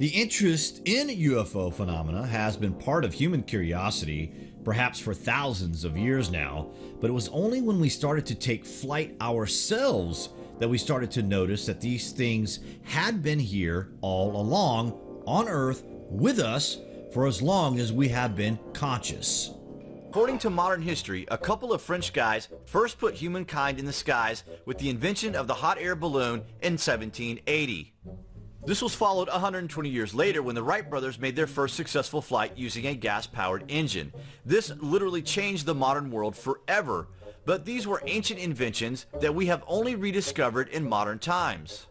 The interest in UFO phenomena has been part of human curiosity, perhaps for thousands of years now, but it was only when we started to take flight ourselves that we started to notice that these things had been here all along on Earth with us for as long as we have been conscious. According to modern history, a couple of French guys first put humankind in the skies with the invention of the hot air balloon in 1780. This was followed 120 years later when the Wright brothers made their first successful flight using a gas-powered engine. This literally changed the modern world forever, but these were ancient inventions that we have only rediscovered in modern times.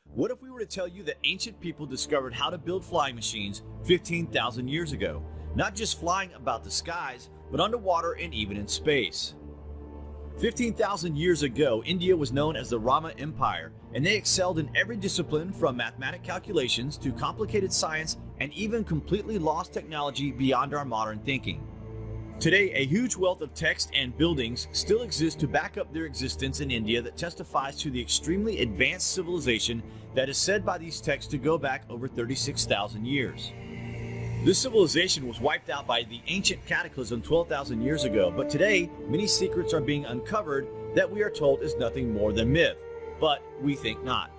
What if we were to tell you that ancient people discovered how to build flying machines 15,000 years ago? Not just flying about the skies, but underwater and even in space. 15,000 years ago, India was known as the Rama Empire, and they excelled in every discipline from mathematical calculations to complicated science and even completely lost technology beyond our modern thinking. Today, a huge wealth of text and buildings still exist to back up their existence in India that testifies to the extremely advanced civilization that is said by these texts to go back over 36,000 years. This civilization was wiped out by the ancient cataclysm 12,000 years ago, but today, many secrets are being uncovered that we are told is nothing more than myth, but we think not.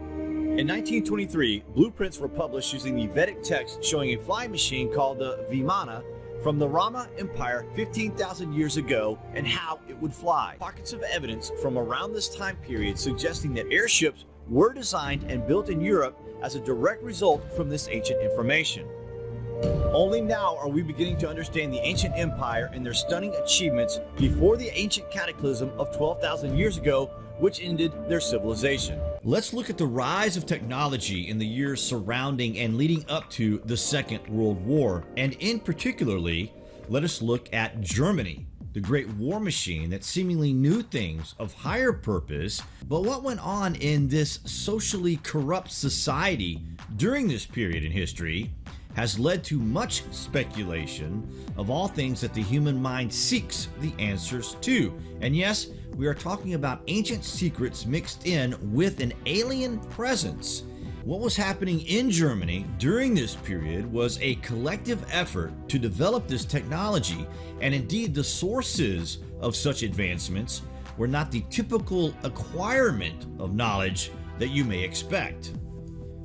In 1923, blueprints were published using the Vedic text showing a flying machine called the Vimana from the Rama Empire 15,000 years ago and how it would fly. Pockets of evidence from around this time period suggesting that airships were designed and built in Europe as a direct result from this ancient information. Only now are we beginning to understand the ancient empire and their stunning achievements before the ancient cataclysm of 12,000 years ago, which ended their civilization. Let's look at the rise of technology in the years surrounding and leading up to the Second World War, and in particularly, let us look at Germany, the great war machine that seemingly knew things of higher purpose. But what went on in this socially corrupt society during this period in history has led to much speculation of all things that the human mind seeks the answers to. And yes, we are talking about ancient secrets mixed in with an alien presence. What was happening in Germany during this period was a collective effort to develop this technology, and indeed the sources of such advancements were not the typical acquirement of knowledge that you may expect.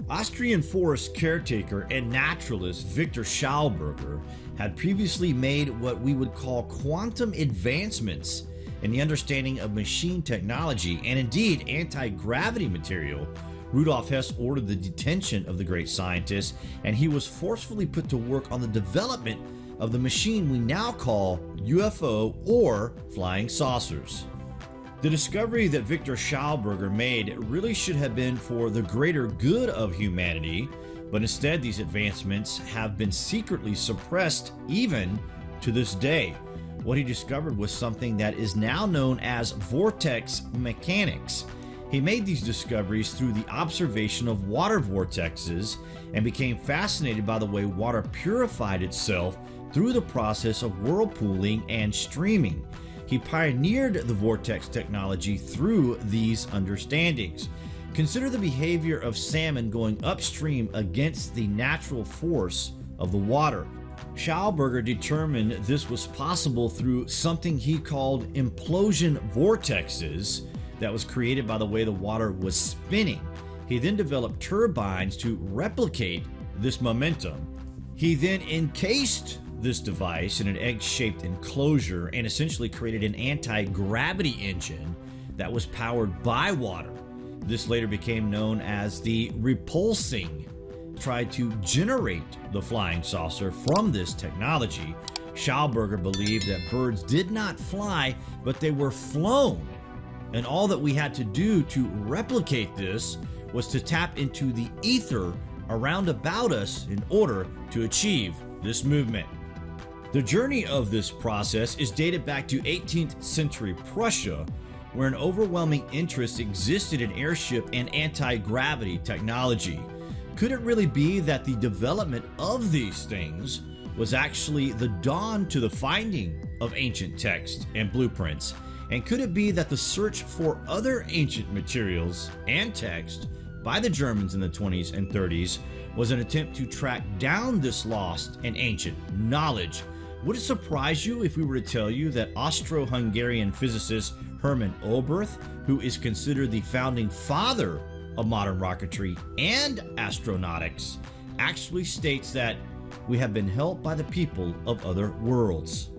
Austrian forest caretaker and naturalist Victor Schauberger had previously made what we would call quantum advancements in the understanding of machine technology and indeed anti-gravity material. Rudolf Hess ordered the detention of the great scientist, and he was forcefully put to work on the development of the machine we now call UFO or flying saucers. The discovery that Victor Schauberger made really should have been for the greater good of humanity, but instead these advancements have been secretly suppressed even to this day. What he discovered was something that is now known as vortex mechanics. He made these discoveries through the observation of water vortexes and became fascinated by the way water purified itself through the process of whirlpooling and streaming. He pioneered the vortex technology through these understandings. Consider the behavior of salmon going upstream against the natural force of the water. Schauberger determined this was possible through something he called implosion vortexes that was created by the way the water was spinning. He then developed turbines to replicate this momentum. He then encased this device in an egg-shaped enclosure and essentially created an anti-gravity engine that was powered by water. This later became known as the repulsing. Tried to generate the flying saucer from this technology. Schauberger believed that birds did not fly, but they were flown. And all that we had to do to replicate this was to tap into the ether around about us in order to achieve this movement. The journey of this process is dated back to 18th century Prussia, where an overwhelming interest existed in airship and anti-gravity technology. Could it really be that the development of these things was actually the dawn to the finding of ancient texts and blueprints? And could it be that the search for other ancient materials and text by the Germans in the 20s and 30s was an attempt to track down this lost and ancient knowledge. Would it surprise you if we were to tell you that Austro-Hungarian physicist Hermann Oberth, who is considered the founding father of modern rocketry and astronautics, actually states that we have been helped by the people of other worlds?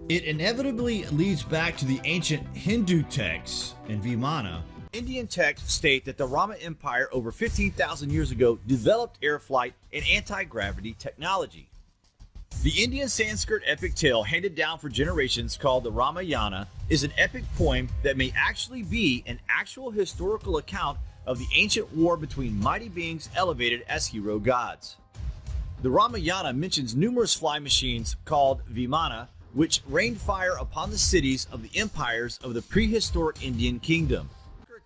It inevitably leads back to the ancient Hindu texts in Vimana. Indian texts state that the Rama Empire over 15,000 years ago developed air flight and anti-gravity technology. The Indian Sanskrit epic tale handed down for generations called the Ramayana is an epic poem that may actually be an actual historical account of the ancient war between mighty beings elevated as hero gods. The Ramayana mentions numerous flying machines called Vimana, which rained fire upon the cities of the empires of the prehistoric Indian kingdom.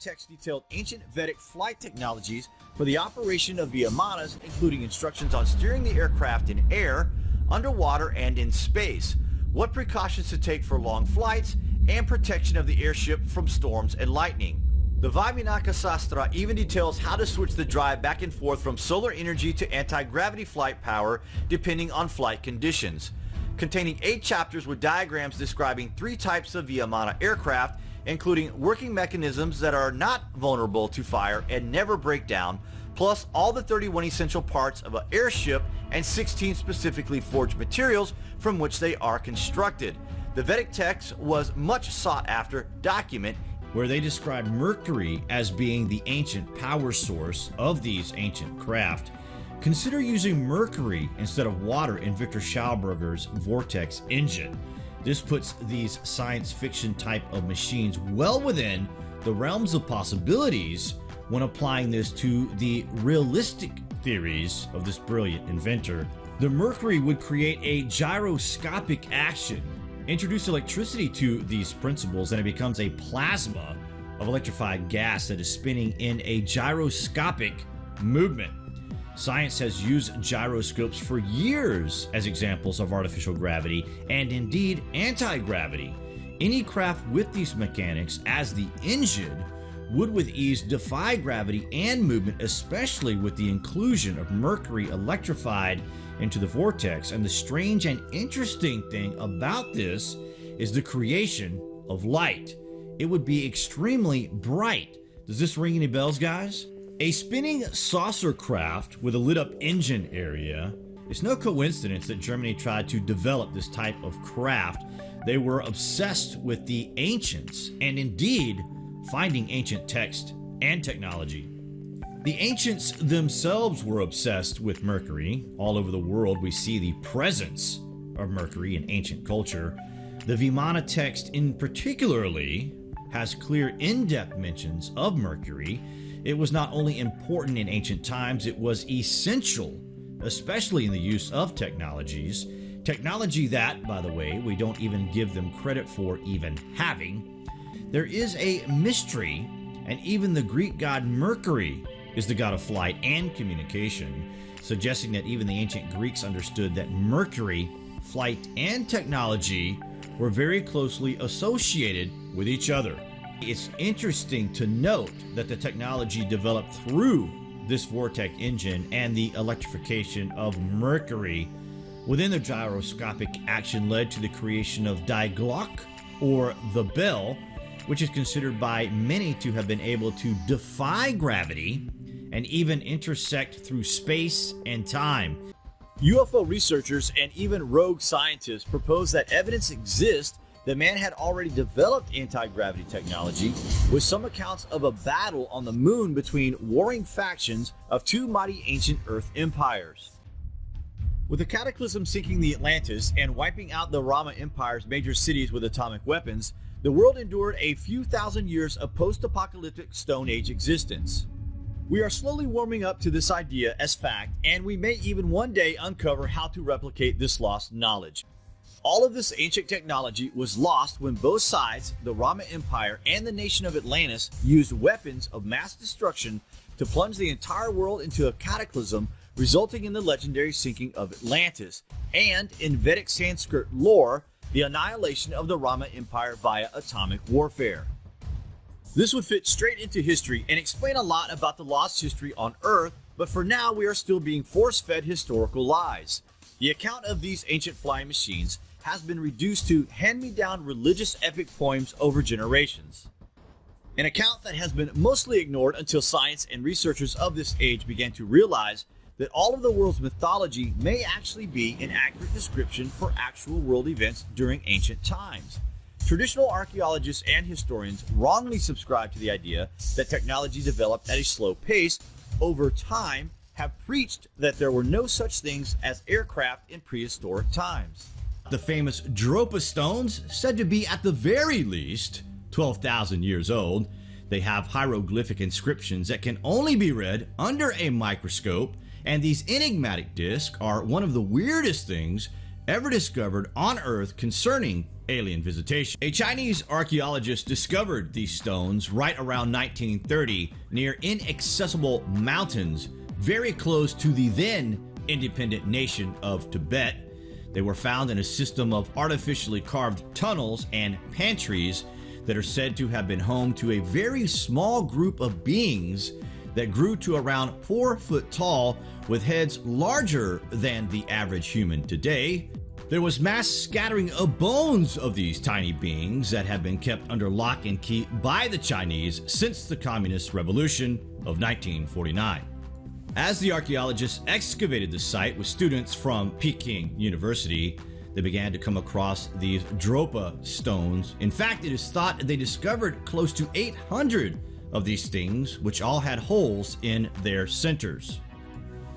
Text detailed ancient Vedic flight technologies for the operation of Vimanas, including instructions on steering the aircraft in air, underwater, and in space, what precautions to take for long flights, and protection of the airship from storms and lightning. The Vaimanaka Sastra even details how to switch the drive back and forth from solar energy to anti-gravity flight power depending on flight conditions, containing 8 chapters with diagrams describing 3 types of Vimana aircraft, including working mechanisms that are not vulnerable to fire and never break down, plus all the 31 essential parts of an airship and 16 specifically forged materials from which they are constructed. The Vedic text was much sought after document where they describe Mercury as being the ancient power source of these ancient craft. Consider using mercury instead of water in Victor Schauberger's Vortex engine. This puts these science fiction type of machines well within the realms of possibilities when applying this to the realistic theories of this brilliant inventor. The mercury would create a gyroscopic action, introduce electricity to these principles, and it becomes a plasma of electrified gas that is spinning in a gyroscopic movement. Science has used gyroscopes for years as examples of artificial gravity and indeed anti-gravity. Any craft with these mechanics as the engine would with ease defy gravity and movement, especially with the inclusion of mercury electrified into the vortex. And the strange and interesting thing about this is the creation of light. It would be extremely bright. Does this ring any bells, guys? A spinning saucer craft with a lit-up engine area. It's no coincidence that Germany tried to develop this type of craft. They were obsessed with the ancients and indeed finding ancient text and technology. The ancients themselves were obsessed with Mercury. All over the world we see the presence of Mercury in ancient culture. The Vimana text in particularly has clear in-depth mentions of Mercury. It was not only important in ancient times, it was essential, especially in the use of technologies. Technology that, by the way, we don't even give them credit for even having. There is a mystery, and even the Greek god Mercury is the god of flight and communication, suggesting that even the ancient Greeks understood that Mercury, flight, and technology were very closely associated with each other. It's interesting to note that the technology developed through this Vortex engine and the electrification of Mercury within the gyroscopic action led to the creation of Die Glock, or the bell, which is considered by many to have been able to defy gravity and even intersect through space and time. UFO researchers and even rogue scientists propose that evidence exists that man had already developed anti-gravity technology, with some accounts of a battle on the moon between warring factions of 2 mighty ancient Earth empires. With the cataclysm sinking the Atlantis and wiping out the Rama Empire's major cities with atomic weapons, the world endured a few thousand years of post-apocalyptic Stone Age existence. We are slowly warming up to this idea as fact, and we may even one day uncover how to replicate this lost knowledge. All of this ancient technology was lost when both sides, the Rama Empire and the nation of Atlantis, used weapons of mass destruction to plunge the entire world into a cataclysm, resulting in the legendary sinking of Atlantis, and, in Vedic Sanskrit lore, the annihilation of the Rama Empire via atomic warfare. This would fit straight into history and explain a lot about the lost history on Earth, but for now we are still being force-fed historical lies. The account of these ancient flying machines has been reduced to hand-me-down religious epic poems over generations. An account that has been mostly ignored until science and researchers of this age began to realize that all of the world's mythology may actually be an accurate description for actual world events during ancient times. Traditional archaeologists and historians wrongly subscribe to the idea that technology developed at a slow pace over time, have preached that there were no such things as aircraft in prehistoric times. The famous Dropa stones, said to be at the very least 12,000 years old, they have hieroglyphic inscriptions that can only be read under a microscope, and these enigmatic discs are one of the weirdest things ever discovered on Earth concerning alien visitation. A Chinese archaeologist discovered these stones right around 1930 near inaccessible mountains very close to the then independent nation of Tibet. They were found in a system of artificially carved tunnels and pantries that are said to have been home to a very small group of beings that grew to around 4 foot tall with heads larger than the average human today. There was mass scattering of bones of these tiny beings that have been kept under lock and key by the Chinese since the Communist Revolution of 1949. As the archaeologists excavated the site with students from Peking University, they began to come across these Dropa stones. In fact, it is thought they discovered close to 800 of these things, which all had holes in their centers.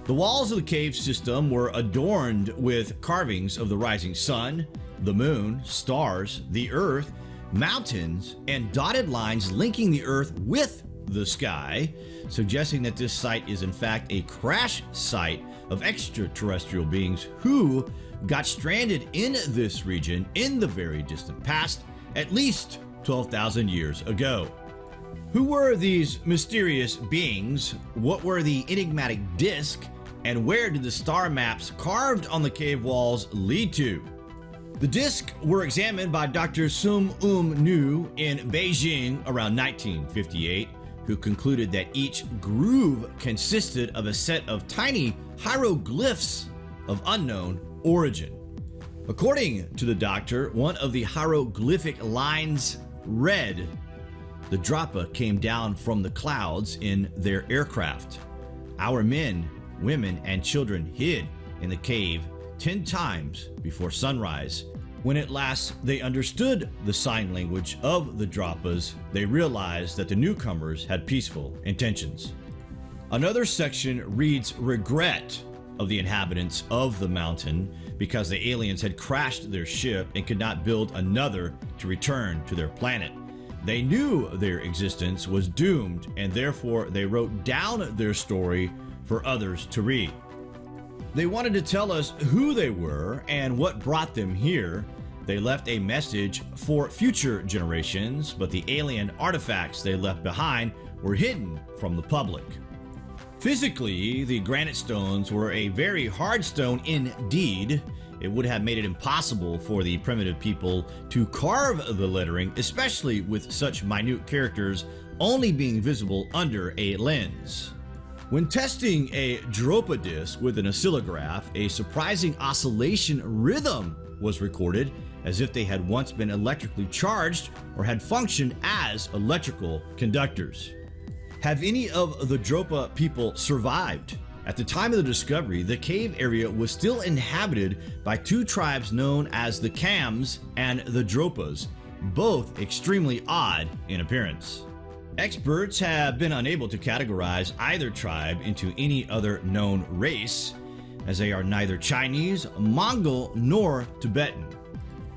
The walls of the cave system were adorned with carvings of the rising sun, the moon, stars, the earth, mountains, and dotted lines linking the earth with the sky, suggesting that this site is in fact a crash site of extraterrestrial beings who got stranded in this region in the very distant past, at least 12,000 years ago. Who were these mysterious beings? What were the enigmatic discs? And where did the star maps carved on the cave walls lead to? The discs were examined by Dr. Nu in Beijing around 1958, who concluded that each groove consisted of a set of tiny hieroglyphs of unknown origin. According to the doctor, one of the hieroglyphic lines read, "The Dropa came down from the clouds in their aircraft. Our men, women, and children hid in the cave 10 times before sunrise. When at last they understood the sign language of the Dropas, they realized that the newcomers had peaceful intentions." Another section reads regret of the inhabitants of the mountain because the aliens had crashed their ship and could not build another to return to their planet. They knew their existence was doomed, and therefore they wrote down their story for others to read. They wanted to tell us who they were and what brought them here. They left a message for future generations, but the alien artifacts they left behind were hidden from the public. Physically, the granite stones were a very hard stone indeed. It would have made it impossible for the primitive people to carve the lettering, especially with such minute characters only being visible under a lens. When testing a Dropa disc with an oscillograph, a surprising oscillation rhythm was recorded, as if they had once been electrically charged or had functioned as electrical conductors. Have any of the Dropa people survived? At the time of the discovery, the cave area was still inhabited by 2 tribes known as the Kams and the Dropas, both extremely odd in appearance. Experts have been unable to categorize either tribe into any other known race, as they are neither Chinese, Mongol, nor Tibetan.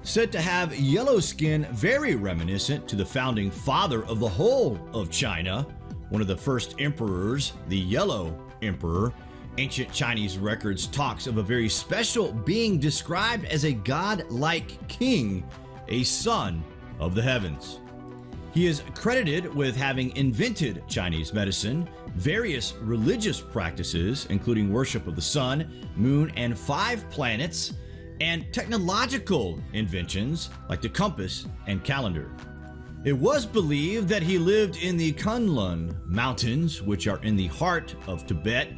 Said to have yellow skin very reminiscent to the founding father of the whole of China, one of the first emperors, the Yellow Emperor. Ancient Chinese records talks of a very special being described as a god-like king, a son of the heavens. He is credited with having invented Chinese medicine, various religious practices, including worship of the sun, moon, and 5 planets, and technological inventions like the compass and calendar. It was believed that he lived in the Kunlun Mountains, which are in the heart of Tibet,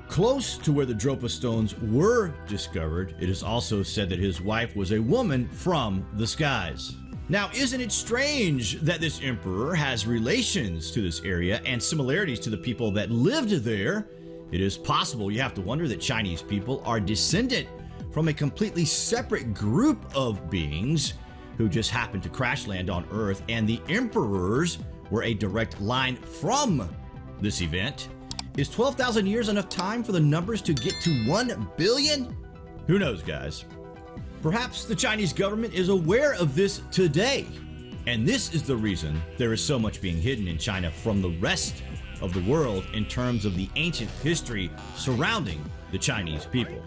close to where the Dropa stones were discovered. It is also said that his wife was a woman from the skies. Now, isn't it strange that this emperor has relations to this area and similarities to the people that lived there? It is possible, you have to wonder, that Chinese people are descendant from a completely separate group of beings who just happened to crash land on Earth, and the emperors were a direct line from this event. Is 12,000 years enough time for the numbers to get to 1 billion? Who knows, guys? Perhaps the Chinese government is aware of this today, and this is the reason there is so much being hidden in China from the rest of the world in terms of the ancient history surrounding the Chinese people.